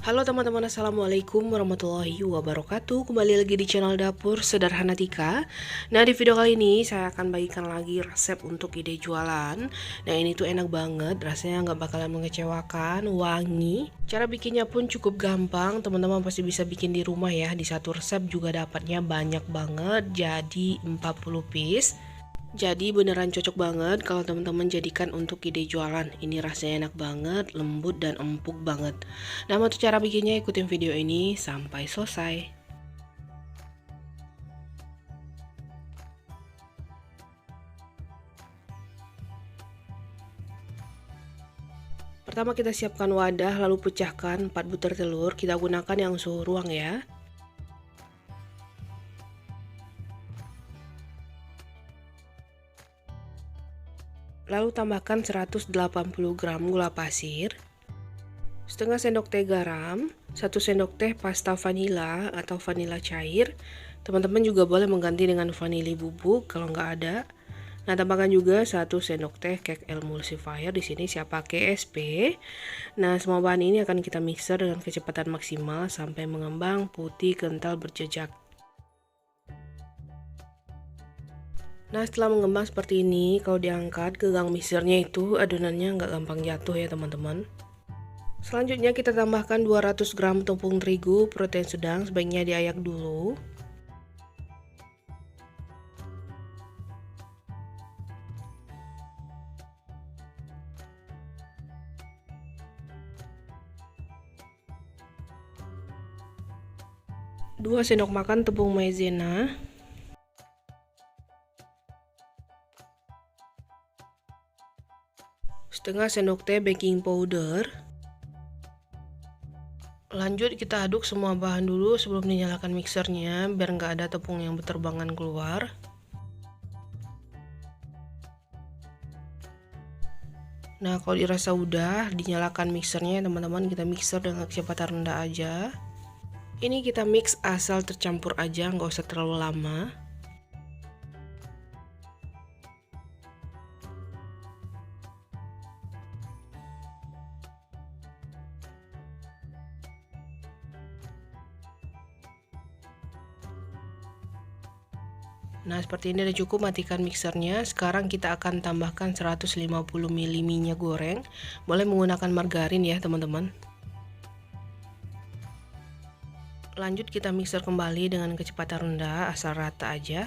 Halo teman-teman, assalamualaikum warahmatullahi wabarakatuh. Kembali lagi di channel Dapur Sederhana Tika. Nah, di video kali ini saya akan bagikan lagi resep untuk ide jualan. Nah, ini tuh enak banget, rasanya nggak bakalan mengecewakan, wangi. Cara bikinnya pun cukup gampang, teman-teman pasti bisa bikin di rumah ya. Di satu resep juga dapatnya banyak banget, jadi 40 piece. Jadi beneran cocok banget kalau teman-teman jadikan untuk ide jualan. Ini rasanya enak banget, lembut dan empuk banget. Nah, untuk cara bikinnya ikutin video ini sampai selesai. Pertama kita siapkan wadah lalu pecahkan 4 butir telur. Kita gunakan yang suhu ruang ya. Lalu tambahkan 180 gram gula pasir, setengah sendok teh garam, 1 sendok teh pasta vanila atau vanila cair. Teman-teman juga boleh mengganti dengan vanili bubuk kalau nggak ada. Nah, tambahkan juga 1 sendok teh cake emulsifier. Di sini saya pakai SP. Nah, semua bahan ini akan kita mixer dengan kecepatan maksimal sampai mengembang putih kental berjejak. Nah, setelah mengembang seperti ini, kalau diangkat ke gang mixernya itu adonannya nggak gampang jatuh ya teman-teman. Selanjutnya kita tambahkan 200 gram tepung terigu protein sedang, sebaiknya diayak dulu. Dua sendok makan tepung maizena. Setengah sendok teh baking powder. Lanjut kita aduk semua bahan dulu sebelum dinyalakan mixernya biar nggak ada tepung yang berterbangan keluar. Nah, kalau dirasa udah, dinyalakan mixernya teman-teman, kita mixer dengan kecepatan rendah aja. Ini kita mix asal tercampur aja, nggak usah terlalu lama. Nah, seperti ini udah cukup, matikan mixernya. Sekarang kita akan tambahkan 150 ml minyak goreng. Boleh menggunakan margarin ya teman-teman. Lanjut kita mixer kembali dengan kecepatan rendah asal rata aja.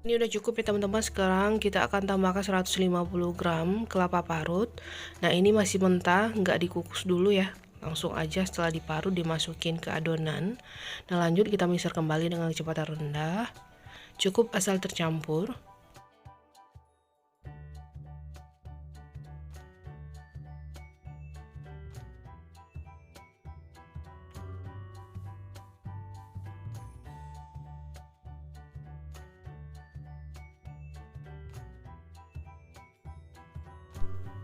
Ini udah cukup ya teman-teman. Sekarang kita akan tambahkan 150 gram kelapa parut. Nah, ini masih mentah, nggak dikukus dulu ya. Langsung aja setelah diparut dimasukin ke adonan. Nah, lanjut kita mixer kembali dengan kecepatan rendah. Cukup asal tercampur.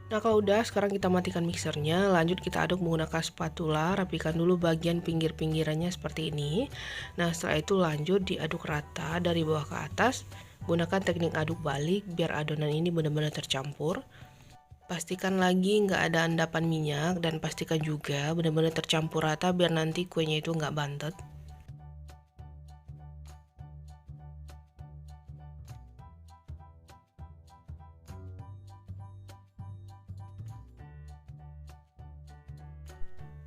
Nah, kalau udah, sekarang kita matikan mixernya. Lanjut kita aduk menggunakan spatula. Rapikan dulu bagian pinggir-pinggirannya seperti ini. Nah, setelah itu lanjut diaduk rata dari bawah ke atas. Gunakan teknik aduk balik biar adonan ini benar-benar tercampur. Pastikan lagi nggak ada endapan minyak dan pastikan juga benar-benar tercampur rata biar nanti kuenya itu nggak bantet.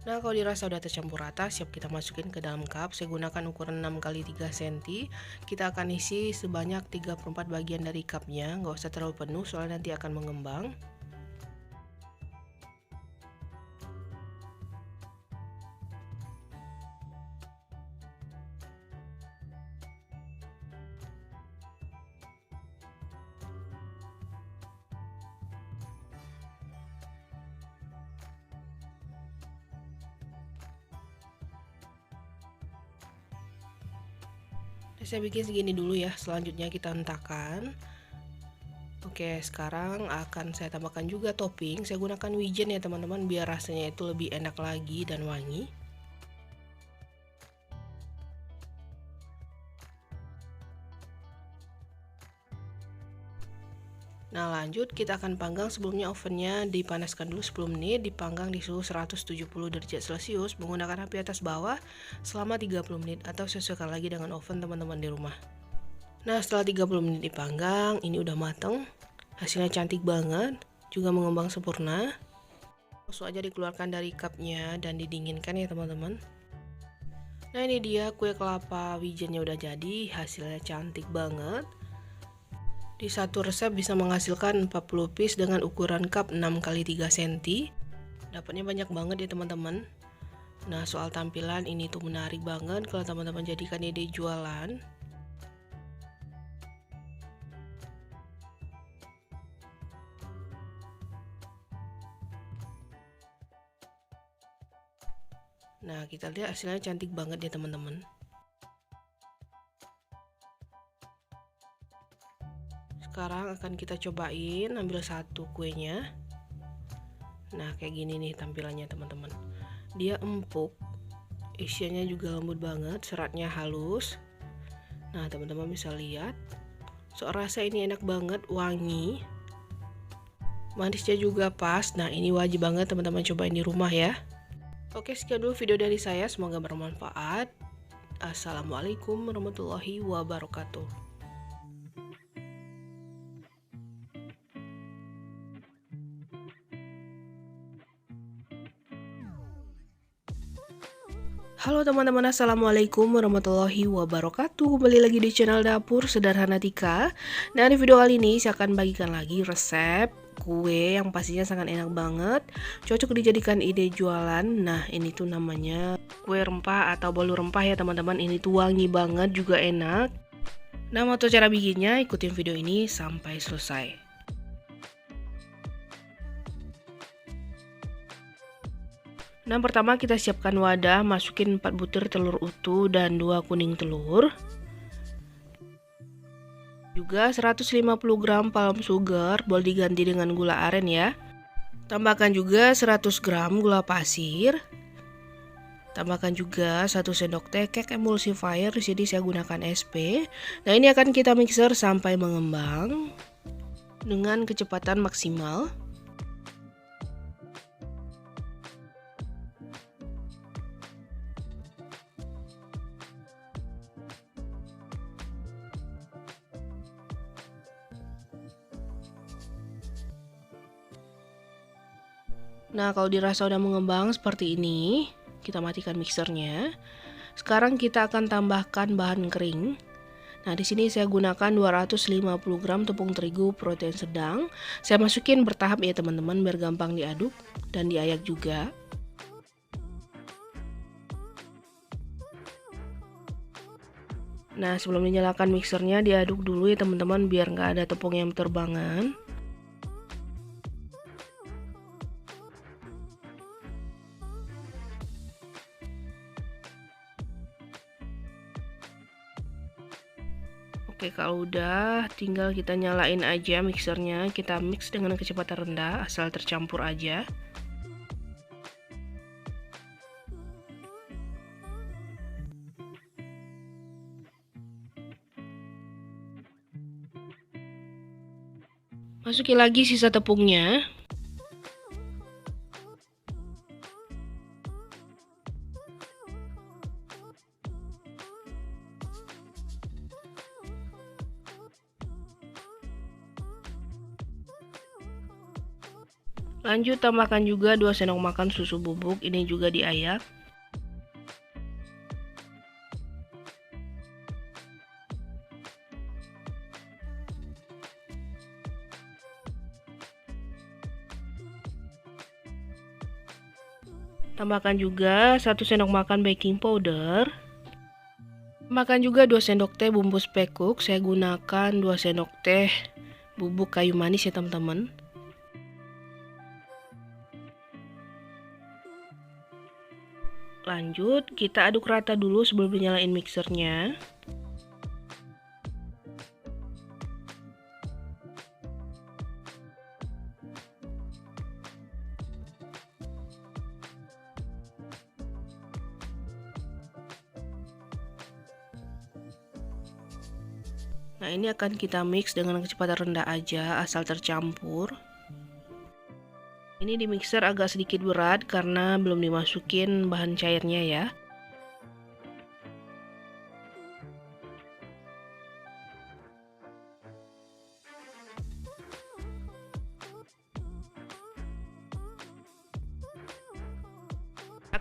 Nah, kalau dirasa udah tercampur rata, siap kita masukin ke dalam cup. Saya gunakan ukuran 6 x 3 cm. Kita akan isi sebanyak 3/4 bagian dari cupnya. Nggak usah terlalu penuh soalnya nanti akan mengembang. Saya bikin segini dulu ya, selanjutnya kita hentakan. Oke, sekarang akan saya tambahkan juga topping. Saya gunakan wijen ya teman-teman, biar rasanya itu lebih enak lagi dan wangi. Nah lanjut, kita akan panggang. Sebelumnya ovennya dipanaskan dulu 10 menit, dipanggang di suhu 170 derajat Celcius menggunakan api atas bawah selama 30 menit, atau sesuaikan lagi dengan oven teman-teman di rumah. Nah setelah 30 menit dipanggang, ini udah mateng. Hasilnya cantik banget, juga mengembang sempurna. Langsung aja dikeluarkan dari cupnya dan didinginkan ya teman-teman. Nah ini dia kue kelapa wijennya udah jadi, hasilnya cantik banget. Di satu resep bisa menghasilkan 40 piece dengan ukuran cup 6 x 3 cm. Dapatnya banyak banget ya teman-teman. Nah soal tampilan ini tuh menarik banget kalau teman-teman jadikan ide jualan. Nah kita lihat hasilnya cantik banget ya teman-teman. Sekarang akan kita cobain, ambil satu kuenya. Nah kayak gini nih tampilannya teman-teman. Dia empuk, isiannya juga lembut banget, seratnya halus. Nah teman-teman bisa lihat, soal rasa ini enak banget, wangi, manisnya juga pas. Nah ini wajib banget teman-teman cobain di rumah ya. Oke, sekian dulu video dari saya, semoga bermanfaat. Assalamualaikum warahmatullahi wabarakatuh. Halo teman-teman, assalamualaikum warahmatullahi wabarakatuh. Kembali lagi di channel Dapur Sederhana Tika. Nah di video kali ini saya akan bagikan lagi resep kue yang pastinya sangat enak banget, cocok dijadikan ide jualan. Nah ini tuh namanya kue rempah atau bolu rempah ya teman-teman. Ini tuh wangi banget, juga enak. Nah mau tahu cara bikinnya, ikutin video ini sampai selesai. Nah pertama kita siapkan wadah, masukin 4 butir telur utuh dan 2 kuning telur. Juga 150 gram palm sugar, boleh diganti dengan gula aren ya. Tambahkan juga 100 gram gula pasir. Tambahkan juga 1 sendok teh cake emulsifier, di sini saya gunakan SP. Nah ini akan kita mixer sampai mengembang dengan kecepatan maksimal. Nah, kalau dirasa udah mengembang seperti ini, kita matikan mixernya. Sekarang kita akan tambahkan bahan kering. Nah, di sini saya gunakan 250 gram tepung terigu protein sedang. Saya masukin bertahap ya teman-teman, biar gampang diaduk dan diayak juga. Nah, sebelum dinyalakan mixernya, diaduk dulu ya teman-teman, biar nggak ada tepung yang berterbangan. Oke, kalau udah tinggal kita nyalain aja mixernya, kita mix dengan kecepatan rendah asal tercampur aja. Masukin lagi sisa tepungnya. Lanjut tambahkan juga 2 sendok makan susu bubuk, ini juga diayak. Tambahkan juga 1 sendok makan baking powder. Tambahkan juga 2 sendok teh bumbu spekuk, saya gunakan 2 sendok teh bubuk kayu manis ya teman-teman. Lanjut, kita aduk rata dulu sebelum nyalain mixernya. Nah, ini akan kita mix dengan kecepatan rendah aja asal tercampur. Ini di mixer agak sedikit berat karena belum dimasukin bahan cairnya ya.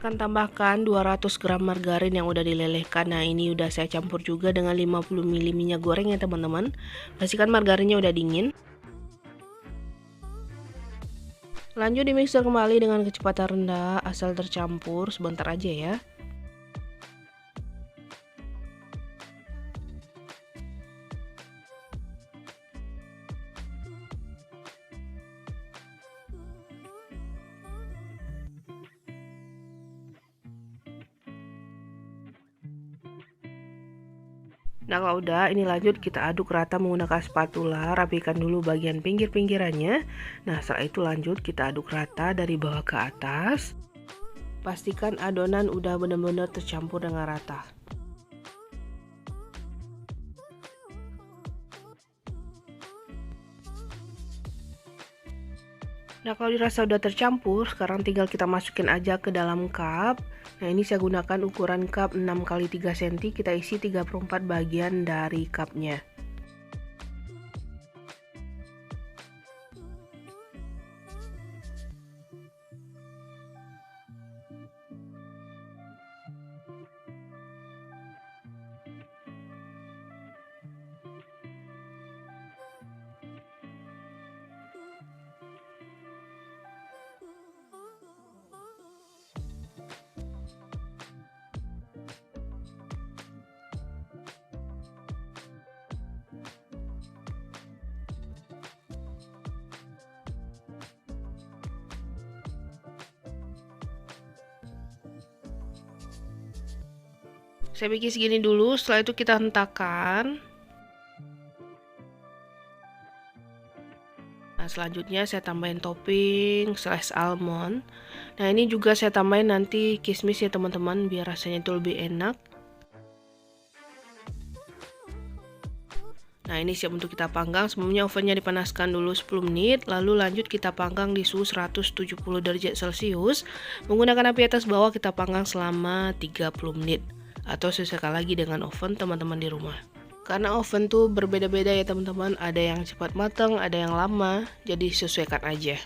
Akan tambahkan 200 gram margarin yang udah dilelehkan. Nah, ini udah saya campur juga dengan 50 ml minyak goreng ya teman-teman. Pastikan margarinnya udah dingin. Lanjut di mixer kembali dengan kecepatan rendah asal tercampur sebentar aja ya. Nah, kalau udah, ini lanjut kita aduk rata menggunakan spatula, rapikan dulu bagian pinggir-pinggirannya. Nah, setelah itu lanjut kita aduk rata dari bawah ke atas. Pastikan adonan udah benar-benar tercampur dengan rata. Nah, kalau dirasa udah tercampur, sekarang tinggal kita masukin aja ke dalam cup. Nah, ini saya gunakan ukuran cup 6 x 3 cm, kita isi 3/4 bagian dari cupnya. Saya bikin segini dulu, setelah itu kita hentakan. Nah, selanjutnya saya tambahin topping slash almond. Nah, ini juga saya tambahin nanti kismis ya teman-teman, biar rasanya itu lebih enak. Nah, ini siap untuk kita panggang. Sebelumnya ovennya dipanaskan dulu 10 menit, lalu lanjut kita panggang di suhu 170 derajat Celcius. Menggunakan api atas bawah kita panggang selama 30 menit. Atau sesuaikan lagi dengan oven teman-teman di rumah. Karena oven tuh berbeda-beda ya teman-teman, ada yang cepat matang, ada yang lama, jadi sesuaikan aja.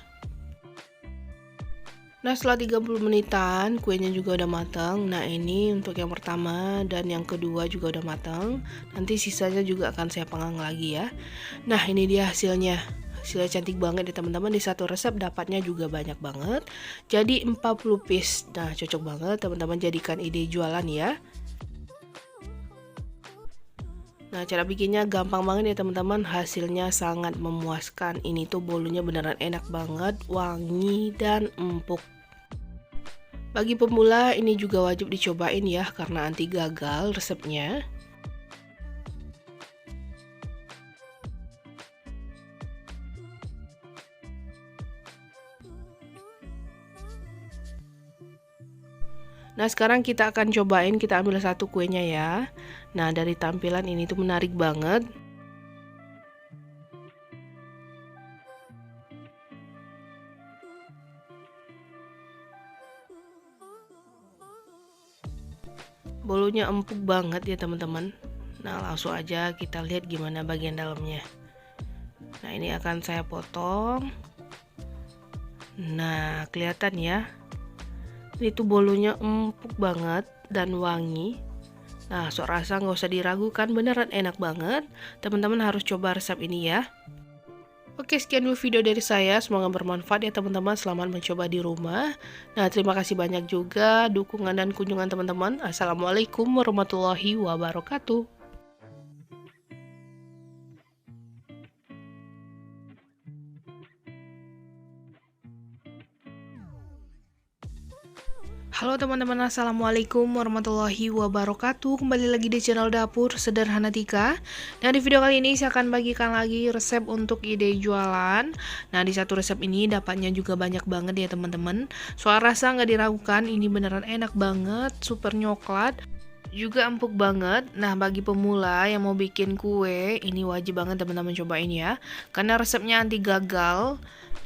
Nah, setelah 30 menitan kuenya juga udah matang. Nah, ini untuk yang pertama dan yang kedua juga udah matang. Nanti sisanya juga akan saya panggang lagi ya. Nah, ini dia hasilnya. Hasilnya cantik banget ya teman-teman, di satu resep dapatnya juga banyak banget. Jadi 40 piece. Nah, cocok banget teman-teman jadikan ide jualan ya. Nah, cara bikinnya gampang banget ya teman-teman, hasilnya sangat memuaskan. Ini tuh bolunya beneran enak banget, wangi dan empuk. Bagi pemula ini juga wajib dicobain ya, karena anti gagal resepnya. Nah, sekarang kita akan cobain, kita ambil satu kuenya ya. Nah, dari tampilan ini tuh menarik banget. Bolunya empuk banget ya teman-teman. Nah, langsung aja kita lihat gimana bagian dalamnya. Nah, ini akan saya potong. Nah, kelihatan ya. Ini tuh bolunya empuk banget dan wangi. Nah, sok rasa nggak usah diragukan, beneran enak banget. Teman-teman harus coba resep ini ya. Oke, sekian dulu video dari saya. Semoga bermanfaat ya teman-teman. Selamat mencoba di rumah. Nah, terima kasih banyak juga dukungan dan kunjungan teman-teman. Assalamualaikum warahmatullahi wabarakatuh. Halo teman-teman, assalamualaikum warahmatullahi wabarakatuh. Kembali lagi di channel Dapur Sederhana Tika. Nah, di video kali ini saya akan bagikan lagi resep untuk ide jualan. Nah, di satu resep ini dapatnya juga banyak banget ya teman-teman. Soal rasa nggak diragukan, ini beneran enak banget, super nyoklat. juga empuk banget. Nah, bagi pemula yang mau bikin kue, ini wajib banget teman-teman cobain ya. Karena resepnya anti gagal,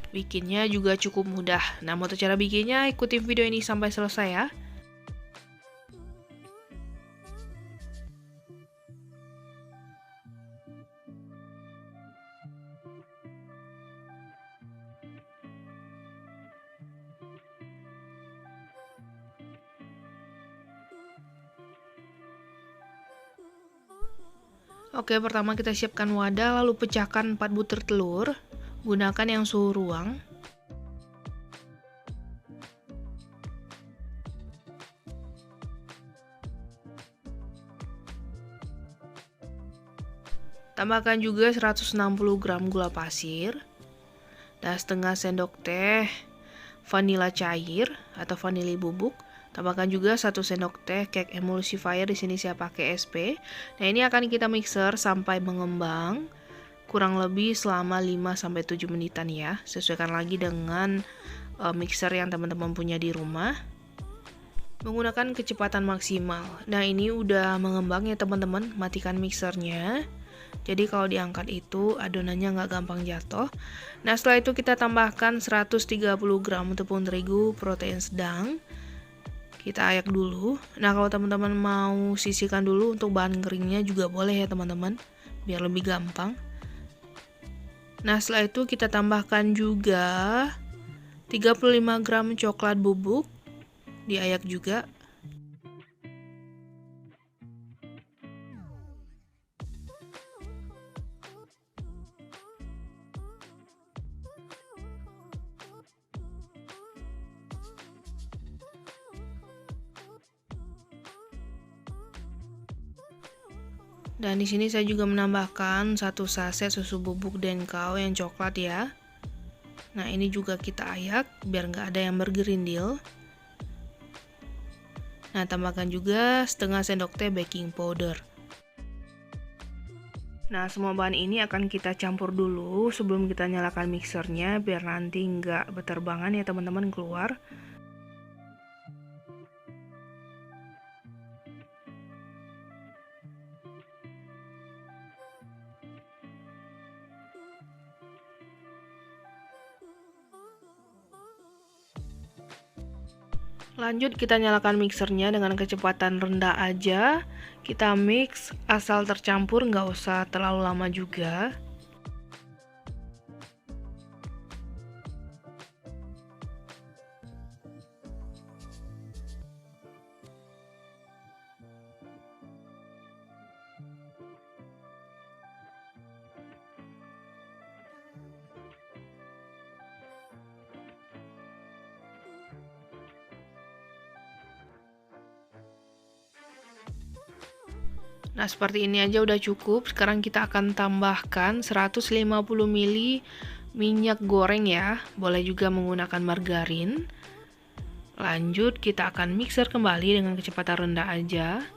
bikinnya juga cukup mudah. Nah, mau tahu cara bikinnya, ikutin video ini sampai selesai ya. Oke, pertama kita siapkan wadah, lalu pecahkan 4 butir telur. Gunakan yang suhu ruang. Tambahkan juga 160 gram gula pasir dan setengah sendok teh vanila cair atau vanili bubuk. Tambahkan juga 1 sendok teh cake emulsifier, di sini saya pakai SP. Nah, ini akan kita mixer sampai mengembang kurang lebih selama 5-7 menitan ya. Sesuaikan lagi dengan mixer yang teman-teman punya di rumah. Menggunakan kecepatan maksimal. Nah, ini udah mengembang ya teman-teman, matikan mixernya. Jadi kalau diangkat itu adonannya nggak gampang jatuh. Nah, setelah itu kita tambahkan 130 gram tepung terigu protein sedang. Kita ayak dulu. Nah, kalau teman-teman mau sisihkan dulu untuk bahan keringnya juga boleh ya teman-teman, biar lebih gampang. Nah, setelah itu kita tambahkan juga 35 gram coklat bubuk, diayak juga. Dan di sini saya juga menambahkan 1 saset susu bubuk Denkau yang coklat ya. Nah, ini juga kita ayak biar nggak ada yang bergerindil. Nah, tambahkan juga setengah sendok teh baking powder. Nah, semua bahan ini akan kita campur dulu sebelum kita nyalakan mixernya biar nanti nggak berterbangan ya teman-teman keluar. Lanjut kita nyalakan mixernya dengan kecepatan rendah aja. Kita mix asal tercampur, nggak usah terlalu lama juga. Nah, seperti ini aja udah cukup. Sekarang kita akan tambahkan 150 ml minyak goreng ya. Boleh juga menggunakan margarin. Lanjut, kita akan mixer kembali dengan kecepatan rendah aja.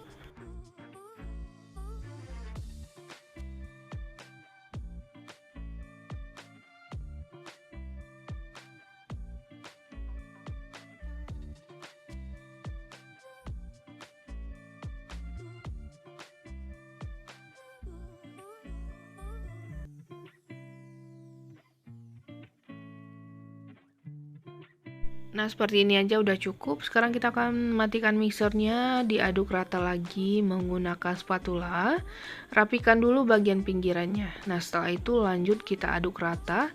Nah, seperti ini aja udah cukup. Sekarang kita akan matikan mixernya, diaduk rata lagi menggunakan spatula. Rapikan dulu bagian pinggirannya. Nah, setelah itu lanjut kita aduk rata.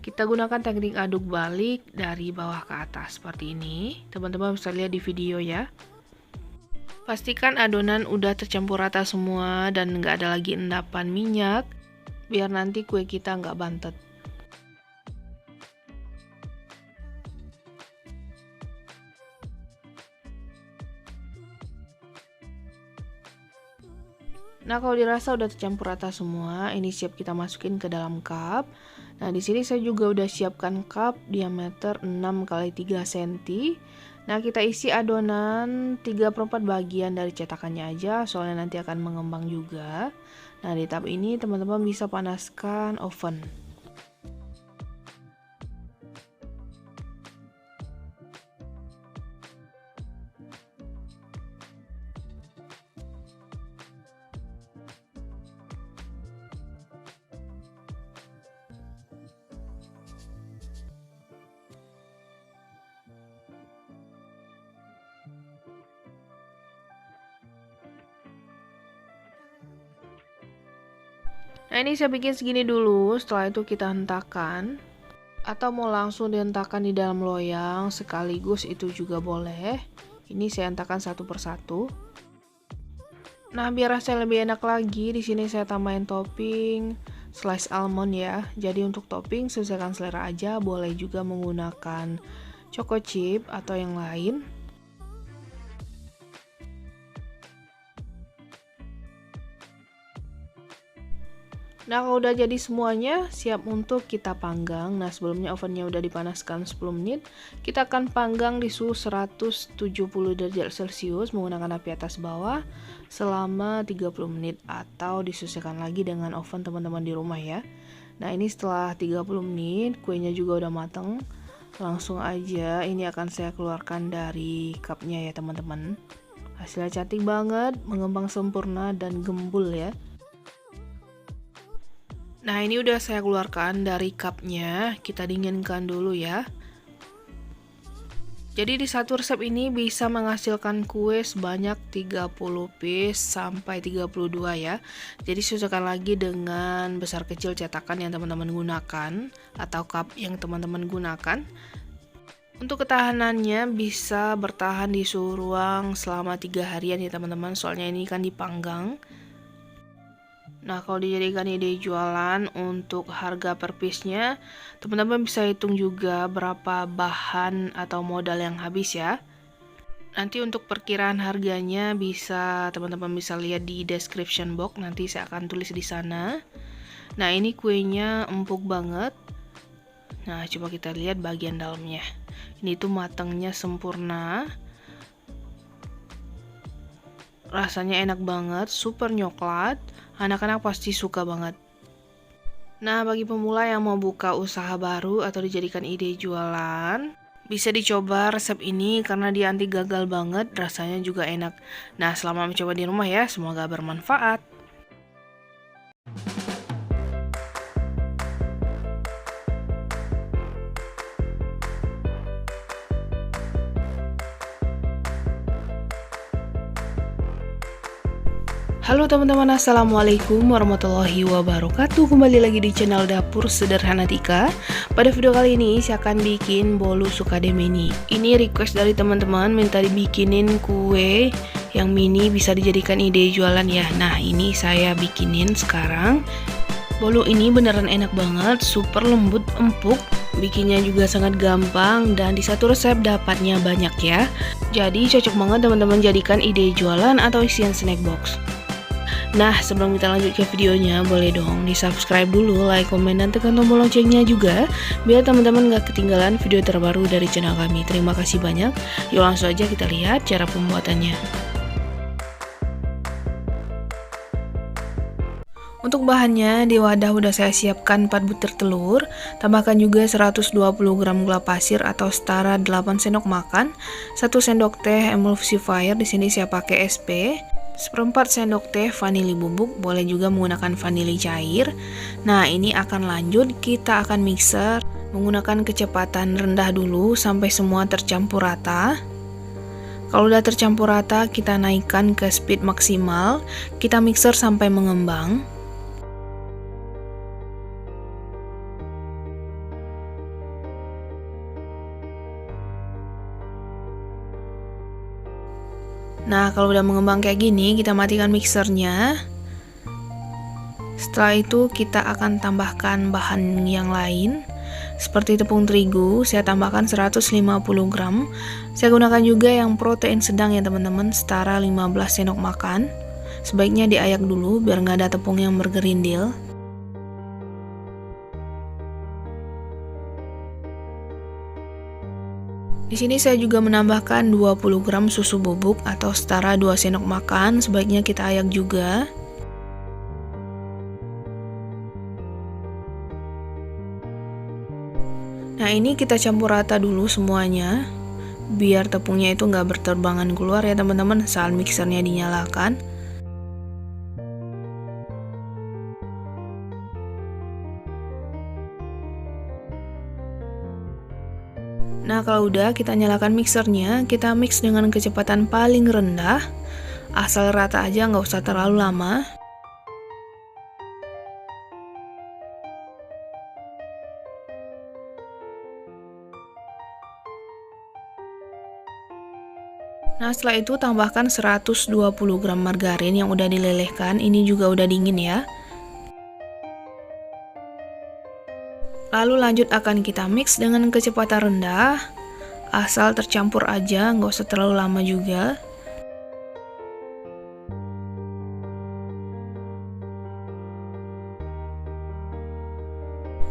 Kita gunakan teknik aduk balik dari bawah ke atas seperti ini. Teman-teman bisa lihat di video ya. Pastikan adonan udah tercampur rata semua dan nggak ada lagi endapan minyak, biar nanti kue kita nggak bantet. Nah, kalau dirasa udah tercampur rata semua, ini siap kita masukin ke dalam cup. Nah, di sini saya juga udah siapkan cup diameter 6 x 3 cm. Nah, kita isi adonan 3/4 bagian dari cetakannya aja, soalnya nanti akan mengembang juga. Nah, di tahap ini teman-teman bisa panaskan oven. Nah ini saya bikin segini dulu, setelah itu kita hentakan. Atau mau langsung dihentakkan di dalam loyang sekaligus itu juga boleh. Ini saya hentakan satu persatu. Nah, biar rasanya lebih enak lagi, di sini saya tambahin topping slice almond ya. Jadi untuk topping sesuaikan selera aja, boleh juga menggunakan choco chip atau yang lain. Nah, kalau udah jadi semuanya, siap untuk kita panggang. Nah, sebelumnya ovennya udah dipanaskan 10 menit. Kita akan panggang di suhu 170 derajat Celcius menggunakan api atas bawah selama 30 menit atau disesuaikan lagi dengan oven teman-teman di rumah ya. Nah, ini setelah 30 menit, kuenya juga udah mateng. Langsung aja ini akan saya keluarkan dari cupnya ya teman-teman. Hasilnya cantik banget, mengembang sempurna dan gembul ya. Nah ini udah saya keluarkan dari cupnya, kita dinginkan dulu ya. Jadi di satu resep ini bisa menghasilkan kue sebanyak 30 piece sampai 32 ya. Jadi sesuaikan lagi dengan besar kecil cetakan yang teman-teman gunakan atau cup yang teman-teman gunakan. Untuk ketahanannya bisa bertahan di suhu ruang selama 3 harian ya teman-teman, soalnya ini kan dipanggang. Nah, kalau dijadikan ide jualan untuk harga per piece-nya, teman-teman bisa hitung juga berapa bahan atau modal yang habis ya. Nanti untuk perkiraan harganya bisa teman-teman bisa lihat di description box, nanti saya akan tulis di sana. Nah, ini kuenya empuk banget. Nah, coba kita lihat bagian dalamnya. Ini tuh matangnya sempurna. Rasanya enak banget, super nyoklat. Anak-anak pasti suka banget. Nah, bagi pemula yang mau buka usaha baru atau dijadikan ide jualan, bisa dicoba resep ini karena dia anti gagal banget, rasanya juga enak. Nah, selamat mencoba di rumah ya, semoga bermanfaat. Halo teman-teman, assalamualaikum warahmatullahi wabarakatuh. Kembali lagi di channel Dapur Sederhana Tika. Pada video kali ini saya akan bikin bolu sukade mini. Ini request dari teman-teman minta dibikinin kue yang mini bisa dijadikan ide jualan ya. Nah ini saya bikinin sekarang. Bolu ini beneran enak banget, super lembut, empuk. Bikinnya juga sangat gampang dan di satu resep dapatnya banyak ya. Jadi cocok banget teman-teman jadikan ide jualan atau isian snack box. Nah, sebelum kita lanjut ke videonya, boleh dong di subscribe dulu, like, komen, dan tekan tombol loncengnya juga, biar teman-teman gak ketinggalan video terbaru dari channel kami. Terima kasih banyak. Yuk langsung aja kita lihat cara pembuatannya. Untuk bahannya, di wadah udah saya siapkan 4 butir telur, tambahkan juga 120 gram gula pasir atau setara 8 sendok makan, 1 sendok teh emulsifier, di sini saya pakai SP, 1/4 sendok teh vanili bubuk, boleh juga menggunakan vanili cair. Nah, ini akan lanjut, kita akan mixer menggunakan kecepatan rendah dulu sampai semua tercampur rata. Kalau udah tercampur rata, kita naikkan ke speed maksimal, kita mixer sampai mengembang. Nah, kalau udah mengembang kayak gini, kita matikan mixernya. Setelah itu kita akan tambahkan bahan yang lain. Seperti tepung terigu, saya tambahkan 150 gram. Saya gunakan juga yang protein sedang ya teman-teman, setara 15 sendok makan. Sebaiknya diayak dulu biar nggak ada tepung yang bergerindil. Di sini saya juga menambahkan 20 gram susu bubuk atau setara 2 sendok makan, sebaiknya kita ayak juga. Nah ini kita campur rata dulu semuanya, biar tepungnya itu nggak berterbangan keluar ya teman-teman saat mixernya dinyalakan. Nah kalau udah kita nyalakan mixernya, kita mix dengan kecepatan paling rendah, asal rata aja, nggak usah terlalu lama. Nah, setelah itu tambahkan 120 gram margarin yang udah dilelehkan. Ini juga udah dingin ya. Lalu lanjut akan kita mix dengan kecepatan rendah. Asal tercampur aja, nggak usah terlalu lama juga.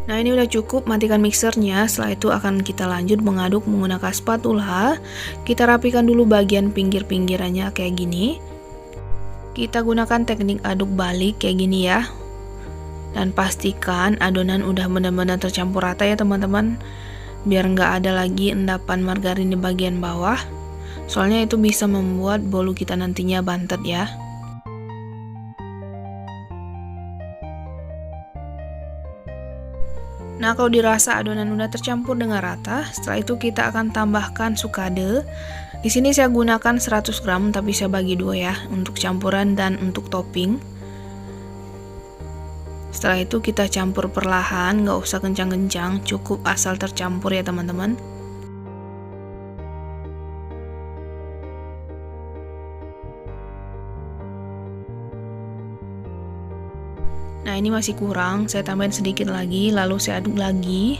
Nah, ini udah cukup, matikan mixernya. Setelah itu akan kita lanjut mengaduk menggunakan spatula. Kita rapikan dulu bagian pinggir-pinggirannya kayak gini. Kita gunakan teknik aduk balik kayak gini ya. Dan pastikan adonan udah benar-benar tercampur rata ya teman-teman. Biar nggak ada lagi endapan margarin di bagian bawah. Soalnya itu bisa membuat bolu kita nantinya bantet ya. Nah, kalau dirasa adonan udah tercampur dengan rata, setelah itu kita akan tambahkan sukade. Di sini saya gunakan 100 gram, tapi saya bagi dua ya, untuk campuran dan untuk topping. Setelah itu kita campur perlahan, nggak usah kencang-kencang, cukup asal tercampur ya teman-teman. Nah, ini masih kurang, saya tambahin sedikit lagi, lalu saya aduk lagi.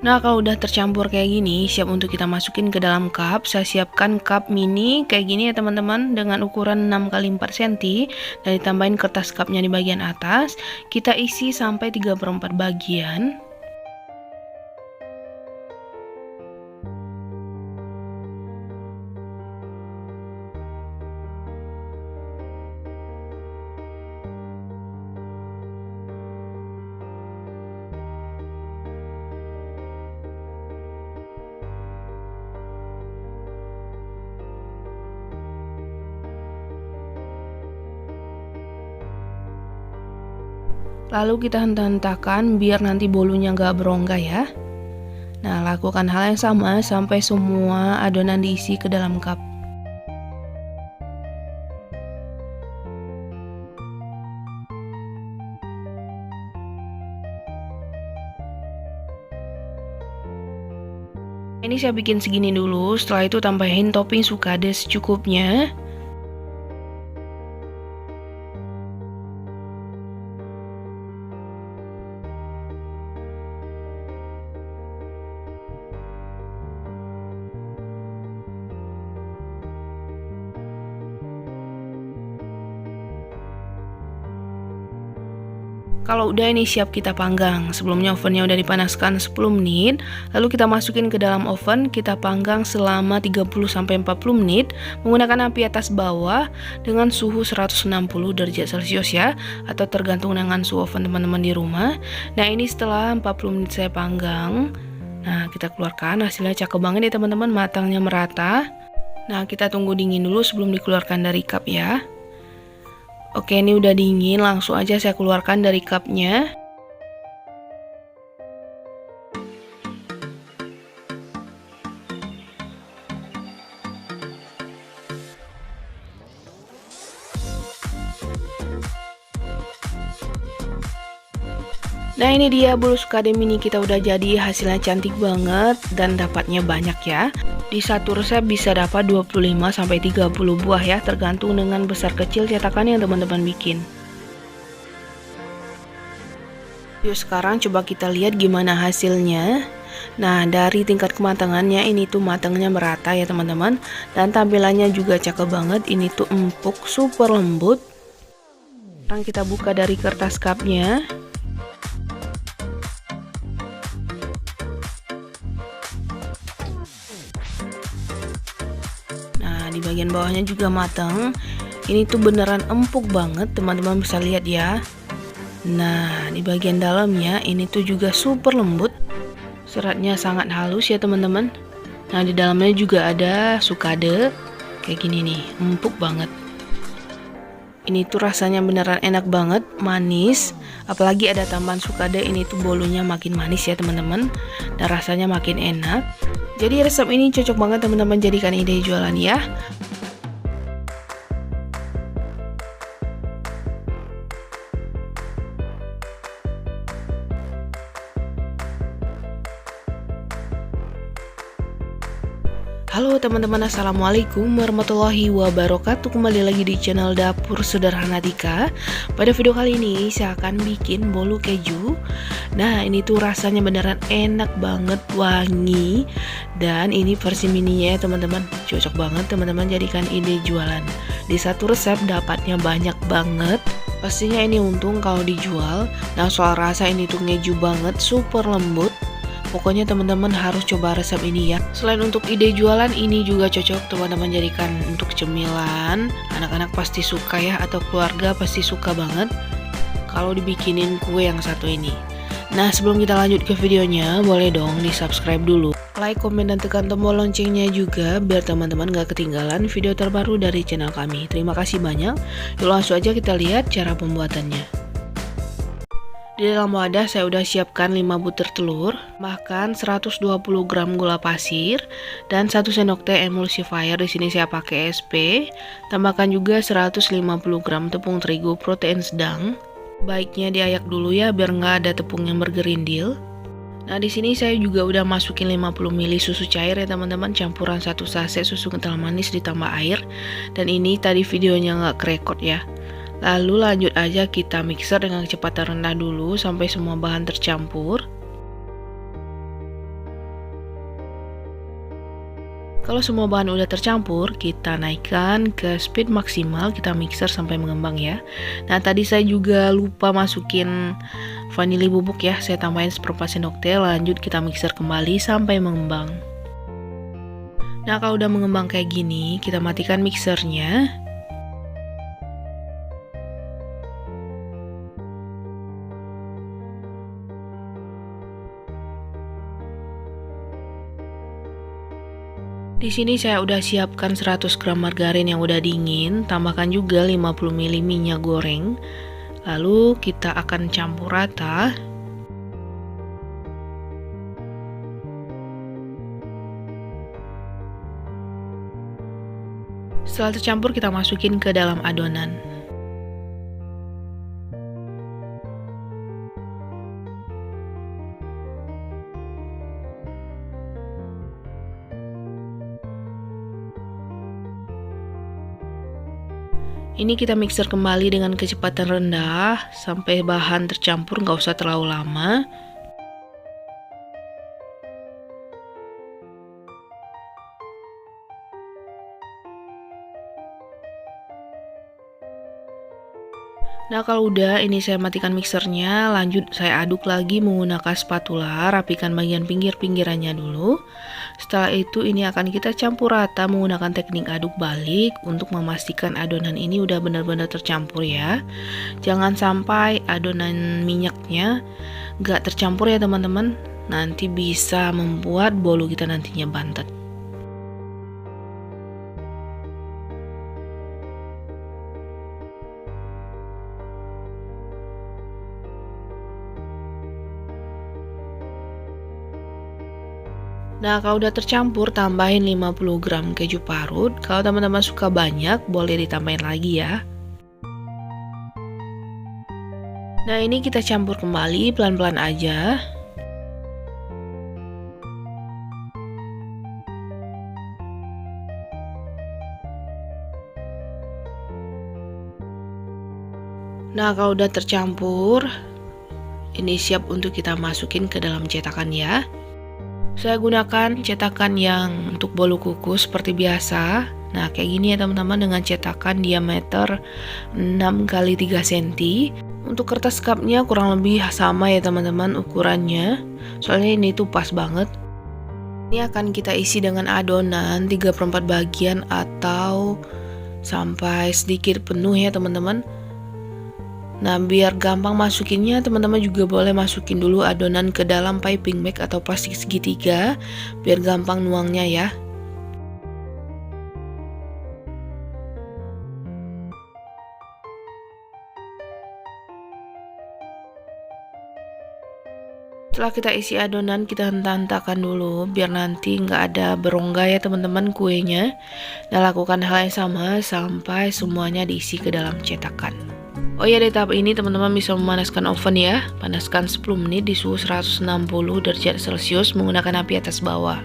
Nah, kalau udah tercampur kayak gini, siap untuk kita masukin ke dalam cup. Saya siapkan cup mini kayak gini ya teman-teman, dengan ukuran 6x4 cm, dan ditambahin kertas cupnya di bagian atas. Kita isi sampai 3/4 bagian. Lalu kita hentak-hentakan biar nanti bolunya nggak berongga ya. Nah, lakukan hal yang sama sampai semua adonan diisi ke dalam cup. Ini saya bikin segini dulu, setelah itu tambahin topping sukade secukupnya. Kalau udah ini siap kita panggang. Sebelumnya ovennya udah dipanaskan 10 menit. Lalu kita masukin ke dalam oven, kita panggang selama 30-40 menit menggunakan api atas bawah dengan suhu 160 derajat Celcius ya, atau tergantung dengan suhu oven teman-teman di rumah. Nah, ini setelah 40 menit saya panggang. Nah, kita keluarkan, hasilnya cakep banget ya teman-teman, matangnya merata. Nah, kita tunggu dingin dulu sebelum dikeluarkan dari cup ya. Oke, ini udah dingin, langsung aja saya keluarkan dari cupnya. Nah, ini dia bolu sukade mini kita udah jadi, hasilnya cantik banget dan dapatnya banyak ya. Di satu resep bisa dapat 25-30 buah ya, tergantung dengan besar kecil cetakan yang teman-teman bikin. Yuk sekarang coba kita lihat gimana hasilnya. Nah, dari tingkat kematangannya ini tuh matangnya merata ya teman-teman, dan tampilannya juga cakep banget. Ini tuh empuk, super lembut. Sekarang kita buka dari kertas cupnya. Di bagian bawahnya juga matang. Ini tuh beneran empuk banget, teman-teman bisa lihat ya. Nah, di bagian dalamnya ini tuh juga super lembut. Seratnya sangat halus ya teman-teman. Nah, di dalamnya juga ada sukade kayak gini nih, empuk banget. Ini tuh rasanya beneran enak banget, manis. Apalagi ada tambahan sukade, ini tuh bolunya makin manis ya teman-teman, dan rasanya makin enak. Jadi resep ini cocok banget teman-teman jadikan ide jualan ya. Halo teman-teman, assalamualaikum warahmatullahi wabarakatuh. Kembali lagi di channel Dapur Sederhana Tika. Pada video kali ini saya akan bikin bolu keju. Nah, ini tuh rasanya beneran enak banget, wangi. Dan ini versi mininya ya teman-teman. Cocok banget teman-teman jadikan ide jualan. Di satu resep dapatnya banyak banget. Pastinya ini untung kalau dijual. Nah, soal rasa ini tuh ngeju banget, super lembut. Pokoknya teman-teman harus coba resep ini ya. Selain untuk ide jualan, ini juga cocok teman-teman jadikan untuk cemilan. Anak-anak pasti suka ya, atau keluarga pasti suka banget kalau dibikinin kue yang satu ini. Nah, sebelum kita lanjut ke videonya, boleh dong di subscribe dulu, like, komen, dan tekan tombol loncengnya juga biar teman-teman gak ketinggalan video terbaru dari channel kami. Terima kasih banyak. Yuk langsung aja kita lihat cara pembuatannya. Di dalam wadah saya udah siapkan 5 butir telur, bahkan 120 gram gula pasir, dan 1 sendok teh emulsifier. Di sini saya pakai SP. Tambahkan juga 150 gram tepung terigu protein sedang. Baiknya diayak dulu ya biar nggak ada tepung yang bergerindil. Nah, di sini saya juga udah masukin 50 ml susu cair ya teman-teman, campuran 1 saset susu kental manis ditambah air. Dan ini tadi videonya nggak kerekord ya. Lalu lanjut aja kita mixer dengan kecepatan rendah dulu sampai semua bahan tercampur. Kalau semua bahan udah tercampur, kita naikkan ke speed maksimal, kita mixer sampai mengembang ya. Nah, tadi saya juga lupa masukin vanili bubuk ya, saya tambahin seperempat sendok teh, lanjut kita mixer kembali sampai mengembang. Nah, kalau udah mengembang kayak gini, kita matikan mixernya. Di sini saya udah siapkan 100 gram margarin yang udah dingin, tambahkan juga 50 ml minyak goreng. Lalu kita akan campur rata. Setelah tercampur kita masukin ke dalam adonan. Ini kita mixer kembali dengan kecepatan rendah sampai bahan tercampur, nggak usah terlalu lama. Nah, kalau udah ini saya matikan mixernya, lanjut saya aduk lagi menggunakan spatula, rapikan bagian pinggir-pinggirannya dulu. Setelah itu ini akan kita campur rata menggunakan teknik aduk balik untuk memastikan adonan ini udah benar-benar tercampur ya. Jangan sampai adonan minyaknya gak tercampur ya teman-teman, nanti bisa membuat bolu kita nantinya bantet. Nah, kalau udah tercampur, tambahin 50 gram keju parut. Kalau teman-teman suka banyak, boleh ditambahin lagi ya. Nah, ini kita campur kembali pelan-pelan aja. Nah, kalau udah tercampur, ini siap untuk kita masukin ke dalam cetakan ya. Saya gunakan cetakan yang untuk bolu kukus seperti biasa. Nah, kayak gini ya teman-teman, dengan cetakan diameter 6 x 3 cm. Untuk kertas cupnya kurang lebih sama ya teman-teman ukurannya. Soalnya ini tuh pas banget. Ini akan kita isi dengan adonan 3/4 bagian atau sampai sedikit penuh ya teman-teman. Nah, biar gampang masukinnya, teman-teman juga boleh masukin dulu adonan ke dalam piping bag atau plastik segitiga, biar gampang nuangnya ya. Setelah kita isi adonan, kita hentak-hentakan dulu biar nanti nggak ada berongga ya teman-teman kuenya. Dan lakukan hal yang sama sampai semuanya diisi ke dalam cetakan. Oh ya, di tahap ini teman-teman bisa memanaskan oven ya. Panaskan 10 menit di suhu 160 derajat Celcius menggunakan api atas bawah.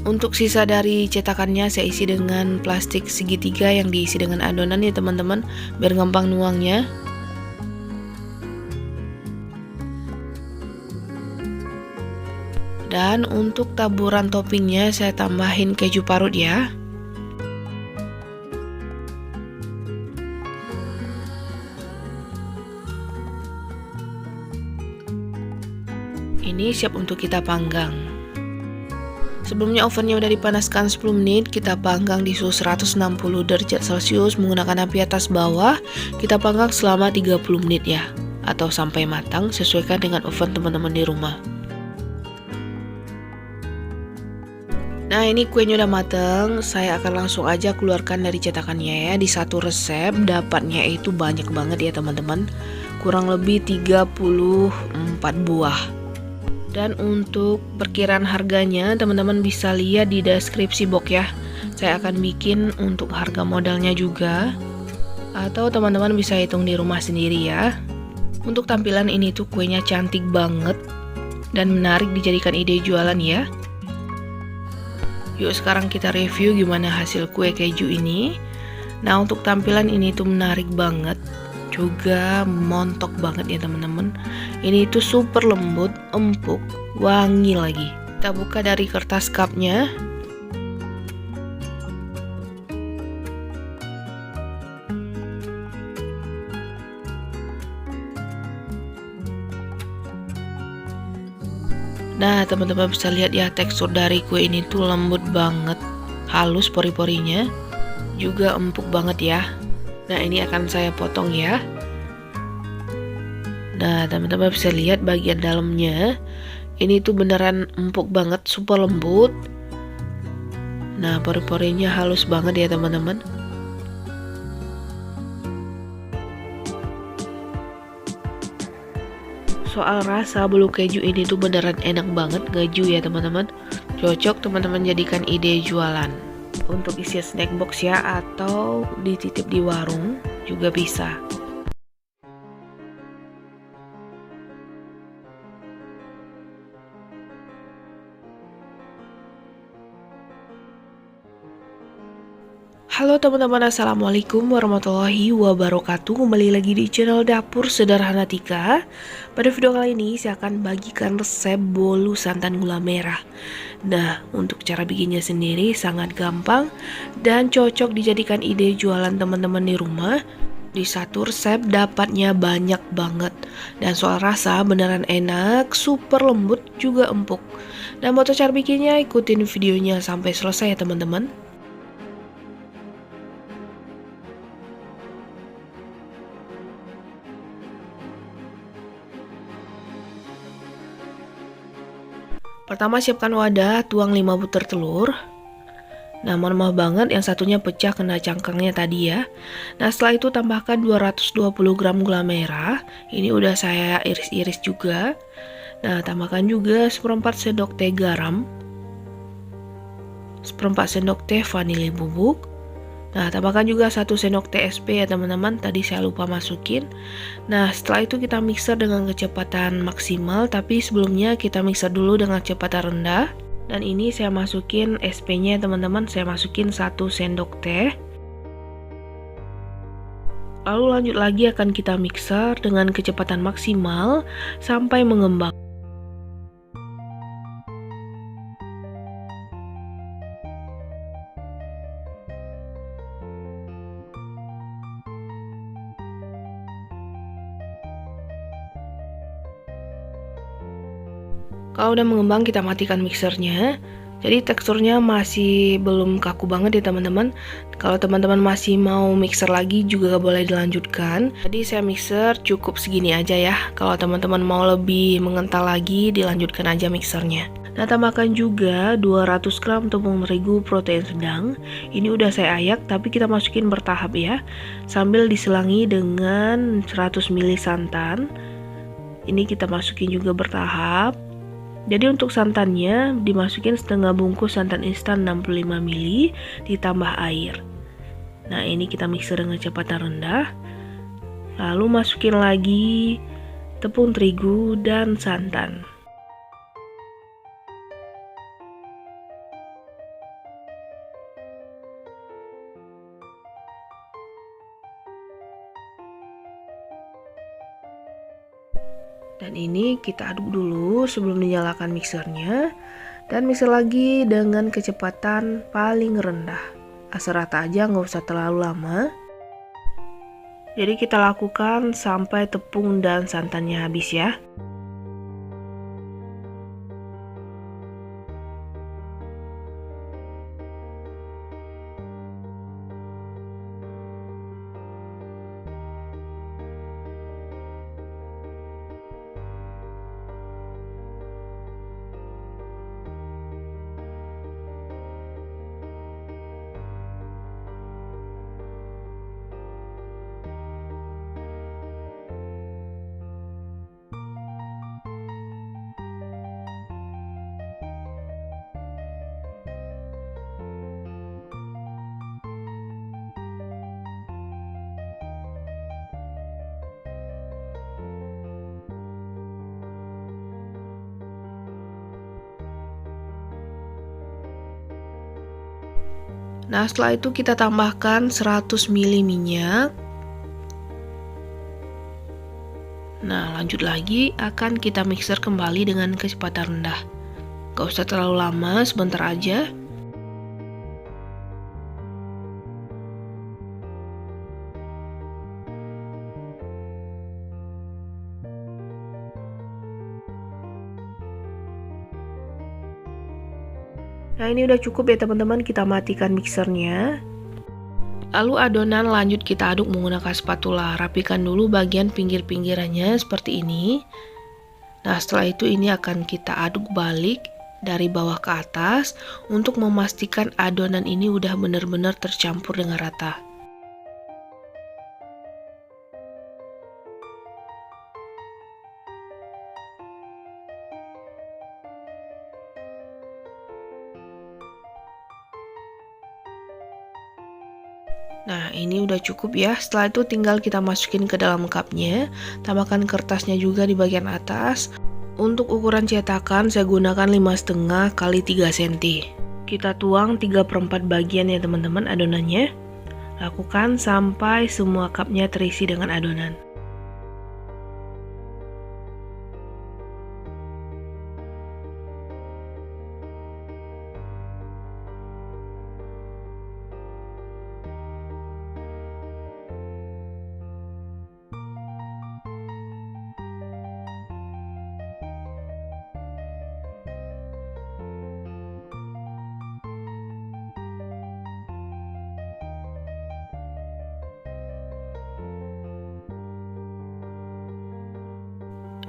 Untuk sisa dari cetakannya saya isi dengan plastik segitiga yang diisi dengan adonan ya teman-teman, biar gampang nuangnya. Dan untuk taburan toppingnya saya tambahin keju parut ya. Ini siap untuk kita panggang. Sebelumnya ovennya udah dipanaskan 10 menit, kita panggang di suhu 160 derajat Celcius menggunakan api atas bawah. Kita panggang selama 30 menit ya, atau sampai matang, sesuaikan dengan oven teman-teman di rumah. Nah ini kuenya udah mateng, saya akan langsung aja keluarkan dari cetakannya ya. Di satu resep dapatnya itu banyak banget ya teman-teman, kurang lebih 34 buah. Dan untuk perkiraan harganya teman-teman bisa lihat di deskripsi box ya. Saya akan bikin untuk harga modalnya juga, atau teman-teman bisa hitung di rumah sendiri ya. Untuk tampilan ini tuh kuenya cantik banget dan menarik dijadikan ide jualan ya. Yuk sekarang kita review gimana hasil kue keju ini. Nah untuk tampilan ini tuh menarik banget, juga montok banget ya teman-teman. Ini tuh super lembut, empuk, wangi lagi. Kita buka dari kertas cupnya. Nah teman-teman bisa lihat ya, tekstur dari kue ini tuh lembut banget, halus pori-porinya, juga empuk banget ya. Nah ini akan saya potong ya. Nah teman-teman bisa lihat bagian dalamnya, ini tuh beneran empuk banget, super lembut. Nah pori-porinya halus banget ya teman-teman. Soal rasa bolu keju ini tuh beneran enak banget, keju ya teman-teman. Cocok teman-teman jadikan ide jualan untuk isi snack box ya, atau dititip di warung juga bisa. Halo teman-teman, assalamualaikum warahmatullahi wabarakatuh. Kembali lagi di channel Dapur Sederhana Tika. Pada video kali ini saya akan bagikan resep bolu santan gula merah. Nah untuk cara bikinnya sendiri sangat gampang dan cocok dijadikan ide jualan teman-teman di rumah. Di satu resep dapatnya banyak banget, dan soal rasa beneran enak, super lembut juga empuk. Dan mau cara bikinnya, ikutin videonya sampai selesai ya teman-teman. Pertama siapkan wadah, tuang 5 butir telur. Nah mohon maaf banget yang satunya pecah kena cangkangnya tadi ya. Nah setelah itu tambahkan 220 gram gula merah. Ini udah saya iris-iris juga. Nah tambahkan juga seperempat sendok teh garam, seperempat sendok teh vanili bubuk. Nah tambahkan juga 1 sendok teh SP ya teman-teman, tadi saya lupa masukin. Nah setelah itu kita mixer dengan kecepatan maksimal, tapi sebelumnya kita mixer dulu dengan kecepatan rendah. Dan ini saya masukin SP nya teman-teman, saya masukin 1 sendok teh. Lalu lanjut lagi akan kita mixer dengan kecepatan maksimal sampai mengembang. Kalau udah mengembang kita matikan mixernya. Jadi teksturnya masih belum kaku banget ya teman-teman. Kalau teman-teman masih mau mixer lagi juga boleh dilanjutkan. Jadi saya mixer cukup segini aja ya. Kalau teman-teman mau lebih mengental lagi, dilanjutkan aja mixernya. Nah tambahkan juga 200 gram tepung terigu protein sedang. Ini udah saya ayak tapi kita masukin bertahap ya, sambil diselangi dengan 100 ml santan. Ini kita masukin juga bertahap. Jadi untuk santannya dimasukin setengah bungkus santan instan 65 ml ditambah air. Nah ini kita mixer dengan kecepatan rendah. Lalu masukin lagi tepung terigu dan santan. Dan ini kita aduk dulu sebelum dinyalakan mixernya. Dan mixer lagi dengan kecepatan paling rendah. Asal rata aja, nggak usah terlalu lama. Jadi kita lakukan sampai tepung dan santannya habis ya. Nah, setelah itu kita tambahkan 100 ml minyak. Nah, lanjut lagi akan kita mixer kembali dengan kecepatan rendah. Gak usah terlalu lama, sebentar aja. Nah, ini udah cukup ya teman-teman, kita matikan mixernya. Lalu adonan lanjut kita aduk menggunakan spatula. Rapikan dulu bagian pinggir-pinggirannya seperti ini. Nah, setelah itu ini akan kita aduk balik dari bawah ke atas untuk memastikan adonan ini udah benar-benar tercampur dengan rata. Nah, ini udah cukup ya. Setelah itu tinggal kita masukin ke dalam cupnya. Tambahkan kertasnya juga di bagian atas. Untuk ukuran cetakan saya gunakan 5,5 kali 3 cm. Kita tuang 3/4 bagian ya teman-teman adonannya. Lakukan sampai semua cupnya terisi dengan adonan.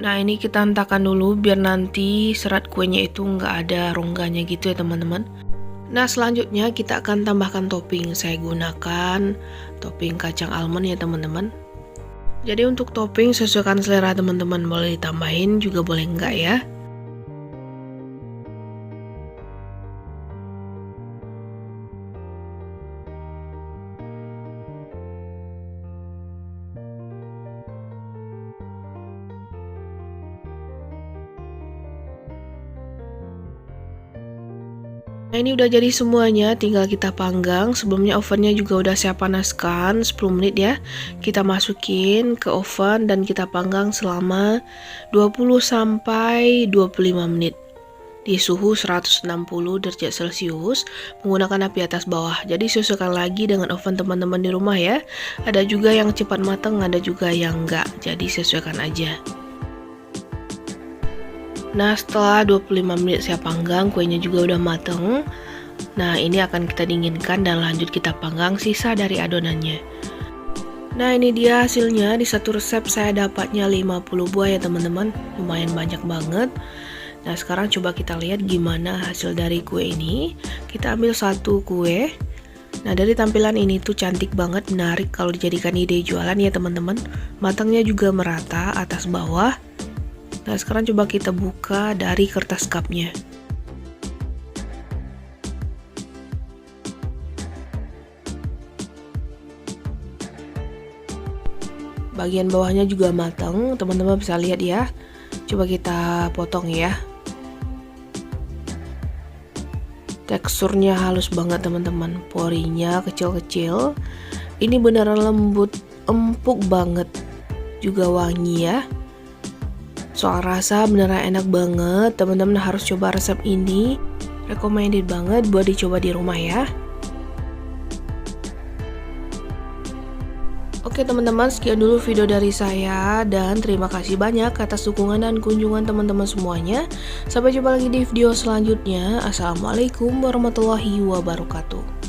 Nah, ini kita hentakan dulu biar nanti serat kuenya itu nggak ada rongganya gitu ya teman-teman. Nah, selanjutnya kita akan tambahkan topping. Saya gunakan topping kacang almond ya teman-teman. Jadi untuk topping sesuaikan selera teman-teman, boleh ditambahin juga boleh enggak ya. Nah, ini udah jadi semuanya, tinggal kita panggang. Sebelumnya ovennya juga udah saya panaskan 10 menit ya. Kita masukin ke oven dan kita panggang selama 20 sampai 25 menit di suhu 160 derajat Celcius menggunakan api atas bawah. Jadi sesuaikan lagi dengan oven teman-teman di rumah ya. Ada juga yang cepat matang, ada juga yang enggak. Jadi sesuaikan aja. Nah, setelah 25 menit saya panggang, kuenya juga udah mateng. Nah, ini akan kita dinginkan dan lanjut kita panggang sisa dari adonannya. Nah, ini dia hasilnya. Di satu resep saya dapatnya 50 buah ya teman-teman. Lumayan banyak banget. Nah, sekarang coba kita lihat gimana hasil dari kue ini. Kita ambil satu kue. Nah, dari tampilan ini tuh cantik banget, menarik kalau dijadikan ide jualan ya teman-teman. Matangnya juga merata atas bawah. Nah, sekarang coba kita buka dari kertas cupnya. Bagian bawahnya juga matang, teman-teman bisa lihat ya. Coba kita potong ya. Teksturnya halus banget teman-teman, porinya kecil-kecil. Ini beneran lembut, empuk banget, juga wangi ya. Soal rasa beneran enak banget, teman-teman harus coba resep ini. Recommended banget buat dicoba di rumah ya. Oke teman-teman, sekian dulu video dari saya dan terima kasih banyak atas dukungan dan kunjungan teman-teman semuanya. Sampai jumpa lagi di video selanjutnya. Assalamualaikum warahmatullahi wabarakatuh.